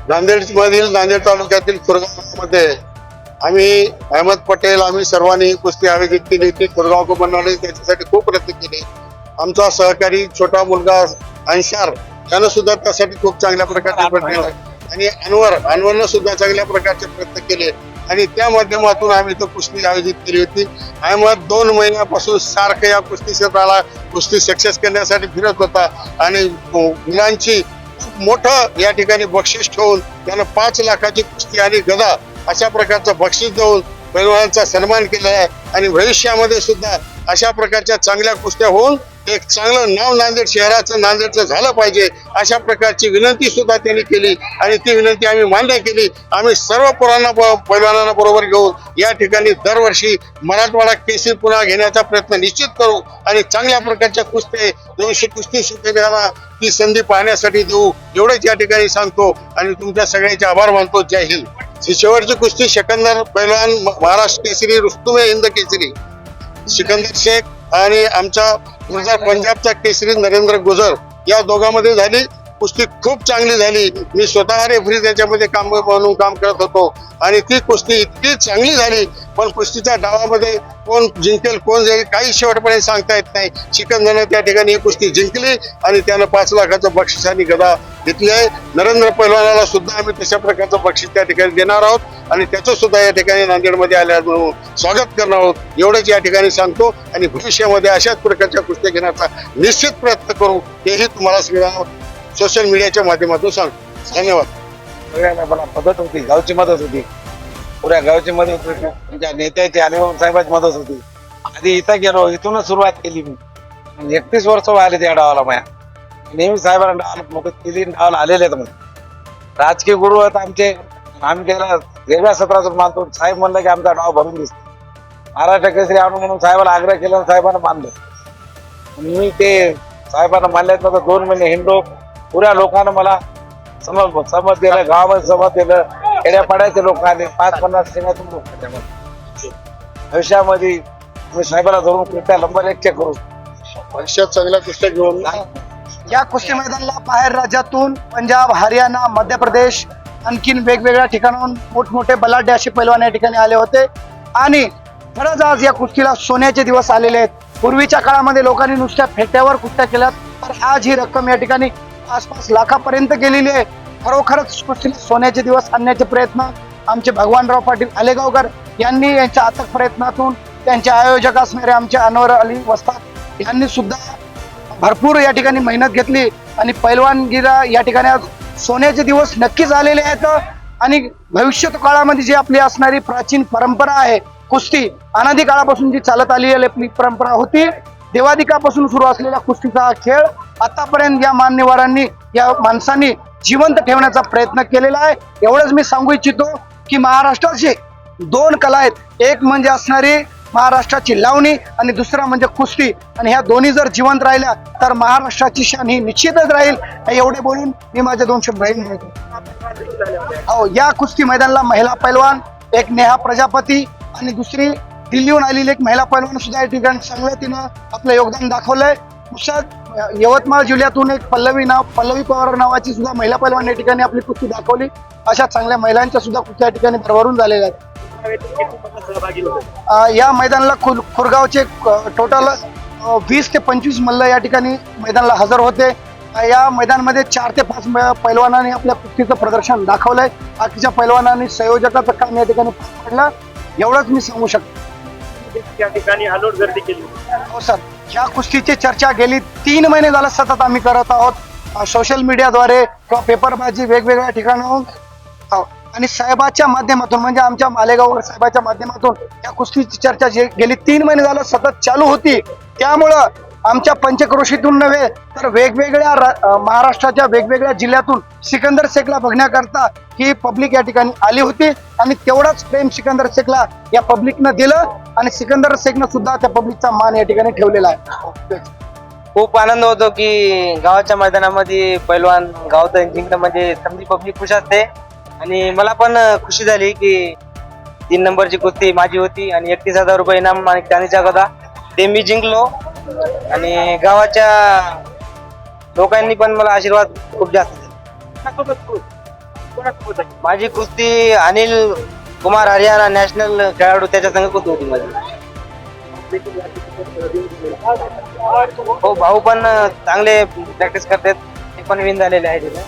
नांदेड नांदेड तालुक्यातील कुरगावमध्ये आम्ही अहमद पटेल आम्ही सर्वांनी ही कुस्ती आयोजित केली होती. कुरगाव को बनवले त्याच्यासाठी खूप प्रयत्न केले. आमचा सहकारी छोटा मुलगा अंशार त्यानं सुद्धा त्यासाठी खूप चांगल्या प्रकारचे प्रयत्न केले आणि अनवरनं सुद्धा चांगल्या प्रकारचे प्रयत्न केले आणि त्या माध्यमातून आम्ही तो कुस्ती आयोजित केली होती. अहमद 2 महिन्यापासून सारखं या कुस्ती क्षेत्राला कुस्ती सक्सेस करण्यासाठी फिरत होता आणि मुलांची खूप मोठं या ठिकाणी बक्षीस ठेवून त्यानं 5 लाखाची कुस्ती आणि गदा अशा प्रकारचं बक्षीस देऊन पैलवानांचा सन्मान केला आहे आणि भविष्यामध्ये सुद्धा अशा प्रकारच्या चांगल्या कुस्त्या होऊन एक चांगलं नाव नांदेड शहराचं नांदेडचं झालं पाहिजे अशा प्रकारची विनंती सुद्धा त्यांनी केली आणि ती विनंती आम्ही मान्य केली. आम्ही सर्व पैलवानांना बरोबर घेऊन या ठिकाणी दरवर्षी मराठवाडा केसरी पुन्हा घेण्याचा प्रयत्न निश्चित करू आणि चांगल्या प्रकारच्या कुस्ती कुस्ती शिकणाऱ्यांना ती संधी पाहण्यासाठी देऊ एवढंच या ठिकाणी सांगतो आणि तुमच्या सगळ्यांचे आभार मानतो. जय हिंद. ही शेवटची कुस्ती सिकंदर पैलवान महाराष्ट्र केसरी रुस्तुम हिंद केसरी सिकंदर शेख आणि आमचा पंजाबचा केसरी नरेंद्र गुजर या दोघांमध्ये झाली. कुस्ती खूप चांगली झाली. मी स्वतः रेफरी त्याच्यामध्ये काम म्हणून काम करत होतो आणि ती कुस्ती इतकी चांगली झाली पण कुस्तीच्या डावामध्ये कोण जिंकेल कोण जाईल काही शेवटपर्यंत सांगता येत नाही. सिकंदरने त्या ठिकाणी ही कुस्ती जिंकली आणि त्यानं 5 लाखाचं बक्षीस आणि गदा घेतली आहे. नरेंद्र पैलवानाला सुद्धा आम्ही तशा प्रकारचं बक्षीस त्या ठिकाणी देणार आहोत आणि त्याचं सुद्धा या ठिकाणी नांदेडमध्ये आल्यामुळे स्वागत करणार आहोत एवढंच या ठिकाणी सांगतो आणि भविष्यामध्ये अशाच प्रकारच्या कुस्त्या घेण्याचा निश्चित प्रयत्न करू हेही तुम्हाला सगळ्यांना सोशल मीडियाच्या माध्यमातून सांगतो. धन्यवाद. सगळ्यांना मला मदत होती, गावची मदत होती, पुऱ्या गावची मदत होती, तुमच्या नेत्याची आणि साहेबांची मदत होती. आधी इथं गेलो, इथूनच सुरुवात केली मी. 31 वर्ष आले त्या डावाला माया. नेहमी साहेबांना डावाला मदत केली, डावाला आलेले आहेत. मग राजकीय गुरु आहेत आमचे. आम्ही त्याला वेगळ्या सत्रातून मानतो. साहेब म्हणलं की आमचा डाव भरून दिसतो. महाराष्ट्र केसरी आणून म्हणून साहेबाला आग्रह केला, साहेबांना मानलं. मी ते साहेबांना मानल्यात 2 महिने हिंडलो. पुऱ्या लोकांना मला समज दिलं, गावामध्ये समज दिलं. खेड्यापाड्याचे लोक आले, 50-50 सेनातून लोक त्याच्यामध्ये. भविष्यामध्ये मी साहेबाला धरून कुस्त्या नंबर 1 करू. भविष्यात चांगल्या कुस्त्या घेऊन या कुस्ती मैदानाला बाहेर राज्यातून पंजाब, हरियाणा, मध्य प्रदेश आणखीन वेगवेगळ्या ठिकाणाहून मोठमोठे बलाढ्य असे पैलवान या ठिकाणी आले होते आणि खरंच आज या कुस्तीला सोन्याचे दिवस आलेले आहेत. पूर्वीच्या काळामध्ये लोकांनी नुसत्या फेट्यावर कुस्त्या केल्यात तर आज ही रक्कम या ठिकाणी 5-5 लाखापर्यंत गेलेली आहे. खरोखरच कुस्तीला सोन्याचे दिवस आणण्याचे प्रयत्न आमचे भगवानराव पाटील आलेगावकर यांनी यांच्या अथक प्रयत्नातून त्यांचे आयोजक असणारे आमचे अनवर अली वस्ताद यांनी सुद्धा भरपूर या ठिकाणी मेहनत घेतली आणि पैलवानगिरा या ठिकाणी आज सोन्याचे दिवस नक्कीच आलेले आहेत. आणि भविष्यात काळामध्ये जी आपली असणारी प्राचीन परंपरा आहे कुस्ती अनादी काळापासून जी चालत आलेली आपली परंपरा होती, देवादिकापासून सुरू असलेला कुस्तीचा हा खेळ आतापर्यंत या मान्यवरांनी या माणसांनी जिवंत ठेवण्याचा प्रयत्न केलेला आहे. एवढंच मी सांगू इच्छितो की महाराष्ट्राचे 2 कला आहेत. एक म्हणजे असणारी महाराष्ट्राची लावणी आणि दुसरा म्हणजे कुस्ती आणि ह्या दोन्ही जर जिवंत राहिल्या तर महाराष्ट्राची शान ही निश्चितच राहील. एवढे बोलून मी माझे 2 शब्द या कुस्ती मैदानाला महिला पैलवान एक नेहा प्रजापती आणि दुसरी दिल्लीहून आलेली एक महिला पैलवान सुद्धा या ठिकाणी चांगल्या तिनं आपलं योगदान दाखवलंय. यवतमाळ जिल्ह्यातून एक पल्लवी पवार नावाची सुद्धा महिला पैलवान या ठिकाणी आपली कुस्ती दाखवली. अशा चांगल्या महिलांच्या सुद्धा कुस्त्या या ठिकाणी भरभरून झालेल्या आहेत. या मैदानाला खुरगावचे टोटल 20 ते 25 मल्ल या ठिकाणी मैदानाला हजर होते. या मैदानामध्ये 4 ते 5 पैलवानांनी आपल्या कुस्तीचं प्रदर्शन दाखवलंय. बाकीच्या पैलवानांनी संयोजकाचं काम या ठिकाणी पार पडलं एवढंच मी सांगू शकतो. या ठिकाणी अलोट गर्दी केली. हो सर, या कुस्तीची चर्चा गेली 3 महिने झालं सतत आम्ही करत आहोत सोशल मीडियाद्वारे किंवा पेपरबाजी वेगवेगळ्या ठिकाणाहून आणि साहेबाच्या माध्यमातून म्हणजे आमच्या मालेगाव साहेबाच्या माध्यमातून या कुस्तीची चर्चा गेली 3 महिने झालं सतत चालू होती. त्यामुळं आमच्या पंचक्रोशीतून नव्हे तर वेगवेगळ्या महाराष्ट्राच्या वेगवेगळ्या जिल्ह्यातून सिकंदर शेखला बघण्याकरता ही पब्लिक या ठिकाणी आली होती आणि तेवढाच प्रेम सिकंदर शेखला या पब्लिकनं दिलं आणि सिकंदर शेखनं सुद्धा त्या पब्लिकचा मान या ठिकाणी ठेवलेला आहे. खूप आनंद होतो की गावाच्या मैदानामध्ये पैलवान गावात जिंकणं म्हणजे समजी पब्लिक खुश असते आणि मला पण खुशी झाली की 3 नंबरची कुस्ती माझी होती आणि 31,000 रुपये इनाम आणि चांदीचा गदा ते मी जिंकलो आणि गावाच्या लोकांनी पण मला आशीर्वाद खूप जास्त दिला. कोणासोबत आहे? माझी कुस्ती अनिल कुमार हरियाणा नॅशनल खेळाडू त्याच्या संघ कुस्ती होती माझी. हो भाऊ पण चांगले प्रॅक्टिस करतात, ते पण विन झालेले आहे तिथे.